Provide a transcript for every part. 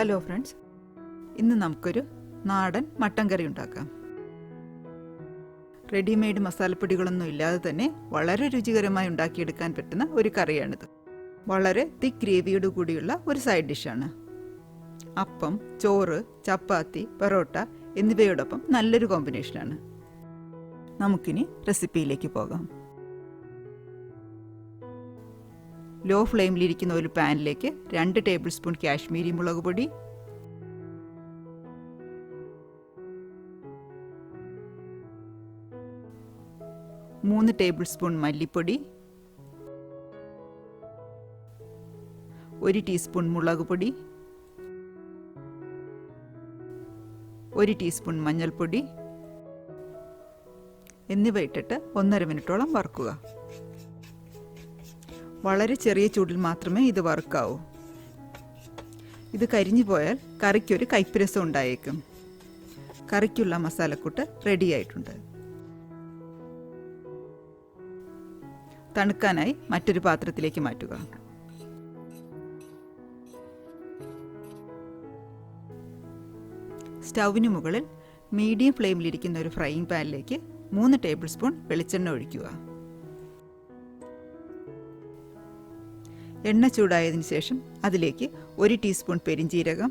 Hello friends, ഇന്ന് നമുക്കൊരു നാടൻ മട്ടൻ കറി ഉണ്ടാക്കാം. റെഡിമെയ്ഡ് മസാലപ്പൊടികളൊന്നും ഇല്ലാതെ തന്നെ വളരെ രുചികരമായി ഉണ്ടാക്കിയെടുക്കാൻ പറ്റുന്ന ഒരു കറിയാണിത്. വളരെ തിക്ക് ഗ്രേവിയോട് കൂടിയുള്ള ഒരു സൈഡ് ഡിഷാണ്. അപ്പം, ചോറ്, ചപ്പാത്തി, പൊറോട്ട എന്നിവയോടൊപ്പം നല്ലൊരു കോമ്പിനേഷനാണ്. നമുക്കിനി റെസിപ്പിയിലേക്ക് പോകാം. ലോ ഫ്ലെയിമിലിരിക്കുന്ന ഒരു പാനിലേക്ക് 2 ടേബിൾ സ്പൂൺ കാശ്മീരി മുളക് പൊടി, 3 ടേബിൾ സ്പൂൺ മല്ലിപ്പൊടി, 1 ടീസ്പൂൺ മുളക് പൊടി, 1 ടീസ്പൂൺ മഞ്ഞൾപ്പൊടി എന്നിവ ഇട്ടിട്ട് 1.5 മിനിറ്റോളം വറുക്കുക. വളരെ ചെറിയ ചൂടിൽ മാത്രമേ ഇത് വറുക്കാവൂ. ഇത് കരിഞ്ഞു പോയാൽ കറിക്കൊരു കയ്പ്പ് ഉണ്ടായേക്കും. കറിക്കുള്ള മസാലക്കൂട്ട് റെഡിയായിട്ടുണ്ട്. തണുക്കാനായി മറ്റൊരു പാത്രത്തിലേക്ക് മാറ്റുക. സ്റ്റൗവിന് മുകളിൽ മീഡിയം ഫ്ലെയിമിലിരിക്കുന്ന ഒരു ഫ്രൈയിങ് പാനിലേക്ക് 3 ടേബിൾ സ്പൂൺ വെളിച്ചെണ്ണ ഒഴിക്കുക. എണ്ണ ചൂടായതിനു ശേഷം അതിലേക്ക് 1 ടീസ്പൂൺ പെരിഞ്ജീരകം,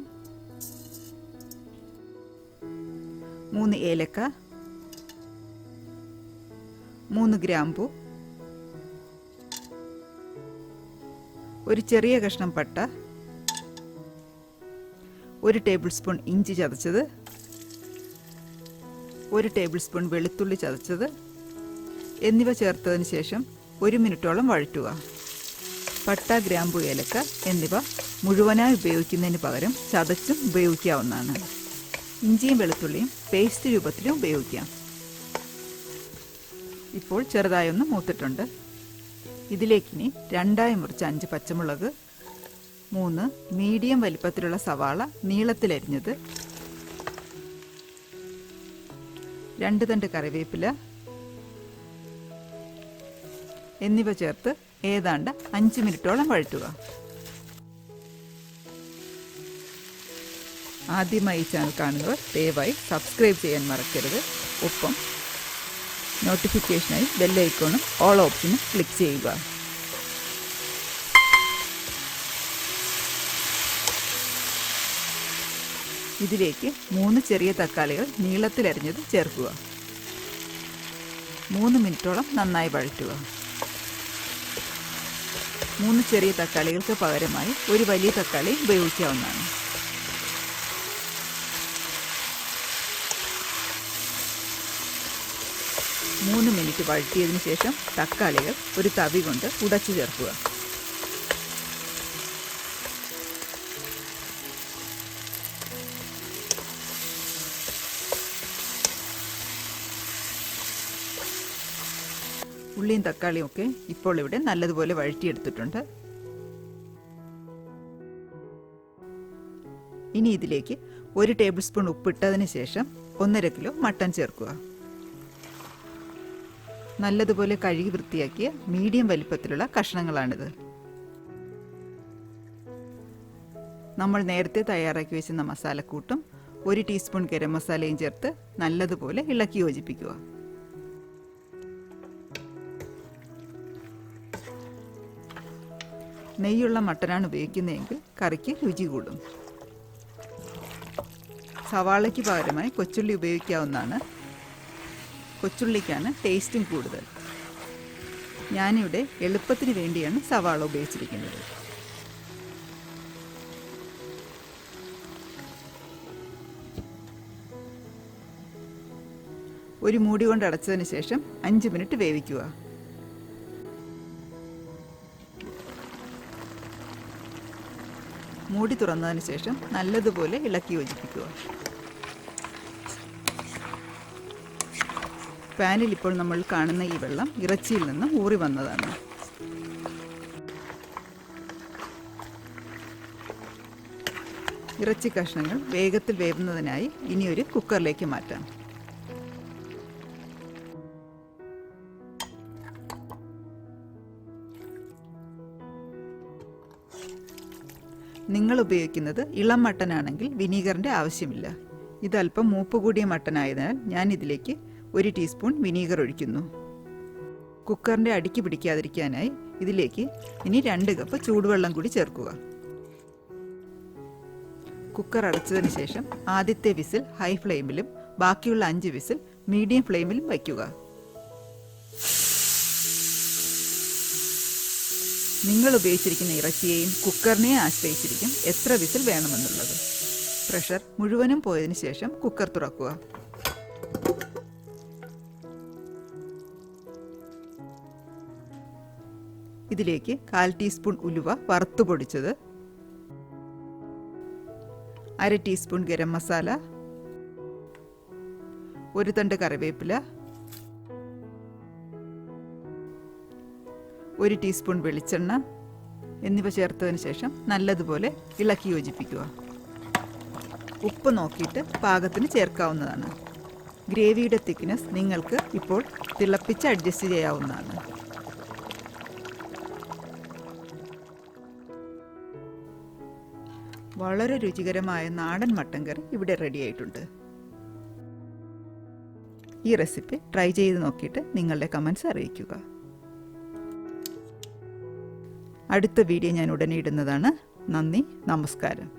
3 ഏലക്ക, 3 ഗ്രാമ്പൂ, ഒരു ചെറിയ കഷ്ണം പട്ട, 1 ടേബിൾ സ്പൂൺ ഇഞ്ചി ചതച്ചത്, 1 ടേബിൾ സ്പൂൺ വെളുത്തുള്ളി ചതച്ചത് എന്നിവ ചേർത്തതിന് ശേഷം 1 മിനിറ്റോളം വഴറ്റുക. പട്ട, ഗ്രാമ്പു, ഏലക്ക എന്നിവ മുഴുവനായി ഉപയോഗിക്കുന്നതിന് പകരം ചതച്ചും ഉപയോഗിക്കാവുന്നതാണ്. ഇഞ്ചിയും വെളുത്തുള്ളിയും പേസ്റ്റ് രൂപത്തിലും ഉപയോഗിക്കാം. ഇപ്പോൾ ചെറുതായൊന്ന് മൂത്തിട്ടുണ്ട്. ഇതിലേക്കിനി 2ആയി മുറിച്ച 5 പച്ചമുളക്, 3 മീഡിയം വലിപ്പത്തിലുള്ള സവാള നീളത്തിലരിഞ്ഞത്, 2 തണ്ട് കറിവേപ്പില എന്നിവ ചേർത്ത് ഏതാണ്ട് 5 മിനിറ്റോളം വഴറ്റുക. ആദ്യമായി ഈ ചാനൽ കാണുന്നവർ ദയവായി സബ്സ്ക്രൈബ് ചെയ്യാൻ മറക്കരുത്. ഒപ്പം നോട്ടിഫിക്കേഷനായി ബെൽ ഐക്കോണും ഓൾ ഓപ്ഷനും ക്ലിക്ക് ചെയ്യുക. ഇതിലേക്ക് 3 ചെറിയ തക്കാളികൾ നീളത്തിലരിഞ്ഞത് ചേർക്കുക. 3 മിനിറ്റോളം നന്നായി വഴറ്റുക. 3 ചെറിയ തക്കാളികൾക്ക് പകരമായി ഒരു വലിയ തക്കാളി ഉപയോഗിക്കാവുന്നതാണ്. മൂന്ന് മിനിറ്റ് വഴറ്റിയതിനു ശേഷം തക്കാളികൾ ഒരു തവി കൊണ്ട് ഉടച്ചു ചേർക്കുക. ഉള്ളിയും തക്കാളിയും ഒക്കെ ഇപ്പോൾ ഇവിടെ നല്ലതുപോലെ വഴറ്റിയെടുത്തിട്ടുണ്ട്. ഇനി ഇതിലേക്ക് 1 ടേബിൾ സ്പൂൺ ഉപ്പിട്ടതിന് ശേഷം 1.5 കിലോ മട്ടൻ ചേർക്കുക. നല്ലതുപോലെ കഴുകി വൃത്തിയാക്കിയ മീഡിയം വലിപ്പത്തിലുള്ള കഷ്ണങ്ങളാണിത്. നമ്മൾ നേരത്തെ തയ്യാറാക്കി വെച്ചിരുന്ന മസാലക്കൂട്ടും 1 ടീസ്പൂൺ ഗരം മസാലയും ചേർത്ത് നല്ലതുപോലെ ഇളക്കി യോജിപ്പിക്കുക. നെയ്യുള്ള മട്ടനാണ് ഉപയോഗിക്കുന്നതെങ്കിൽ കറിക്ക് രുചി കൂടും. സവാളയ്ക്ക് പകരമായി കൊച്ചുള്ളി ഉപയോഗിക്കാവുന്നതാണ്. കൊച്ചുള്ളിക്കാണ് ടേസ്റ്റും കൂടുതൽ. ഞാനിവിടെ എളുപ്പത്തിന് വേണ്ടിയാണ് സവാള ഉപയോഗിച്ചിരിക്കുന്നത്. ഒരു മൂടി കൊണ്ട് അടച്ചതിന് ശേഷം 5 മിനിറ്റ് വേവിക്കുക. മൂടി തുറന്നതിന് ശേഷം നല്ലതുപോലെ ഇളക്കി യോജിപ്പിക്കുക. പാനിൽ ഇപ്പോൾ നമ്മൾ കാണുന്ന ഈ വെള്ളം ഇറച്ചിയിൽ നിന്ന് ഊറി വന്നതാണ്. ഇറച്ചി കഷ്ണങ്ങൾ വേഗത്തിൽ വേവുന്നതിനായി ഇനിയൊരു കുക്കറിലേക്ക് മാറ്റാം. നിങ്ങൾ ഉപയോഗിക്കുന്നത് ഇളം മട്ടനാണെങ്കിൽ വിനീഗറിൻ്റെ ആവശ്യമില്ല. ഇതല്പം മൂപ്പ് കൂടിയ മട്ടനായതിനാൽ ഞാൻ ഇതിലേക്ക് 1 ടീസ്പൂൺ വിനീഗർ ഒഴിക്കുന്നു. കുക്കറിൻ്റെ അടിക്ക് പിടിക്കാതിരിക്കാനായി ഇതിലേക്ക് ഇനി 2 കപ്പ് ചൂടുവെള്ളം കൂടി ചേർക്കുക. കുക്കർ അടച്ചതിന് ശേഷം ആദ്യത്തെ വിസിൽ ഹൈ ഫ്ലെയിമിലും ബാക്കിയുള്ള 5 വിസിൽ മീഡിയം ഫ്ലെയിമിലും വയ്ക്കുക. നിങ്ങൾ ഉപയോഗിച്ചിരിക്കുന്ന ഇറച്ചിയെയും കുക്കറിനെയും ആശ്രയിച്ചിരിക്കും എത്ര വിസിൽ വേണമെന്നുള്ളത്. പ്രഷർ മുഴുവനും പോയതിനു ശേഷം കുക്കർ തുറക്കുക. ഇതിലേക്ക് 1/4 ടീസ്പൂൺ ഉലുവ വറുത്തു പൊടിച്ചത്, 1/2 ടീസ്പൂൺ ഗരം മസാല, 1 തണ്ട് കറിവേപ്പില, 1 ടീസ്പൂൺ വെളിച്ചെണ്ണ എന്നിവ ചേർത്തതിന് ശേഷം നല്ലതുപോലെ ഇളക്കി യോജിപ്പിക്കുക. ഉപ്പ് നോക്കിയിട്ട് പാകത്തിന് ചേർക്കാവുന്നതാണ്. ഗ്രേവിയുടെ തിക്നെസ് നിങ്ങൾക്ക് ഇപ്പോൾ തിളപ്പിച്ച് അഡ്ജസ്റ്റ് ചെയ്യാവുന്നതാണ്. വളരെ രുചികരമായ നാടൻ മട്ടൻ കറി ഇവിടെ റെഡി ആയിട്ടുണ്ട്. ഈ റെസിപ്പി ട്രൈ ചെയ്ത് നോക്കിയിട്ട് നിങ്ങളുടെ കമൻസ് അറിയിക്കുക. അടുത്ത വീഡിയോ ഞാൻ ഉടനെ ഇടുന്നതാണ്. നന്ദി, നമസ്കാരം.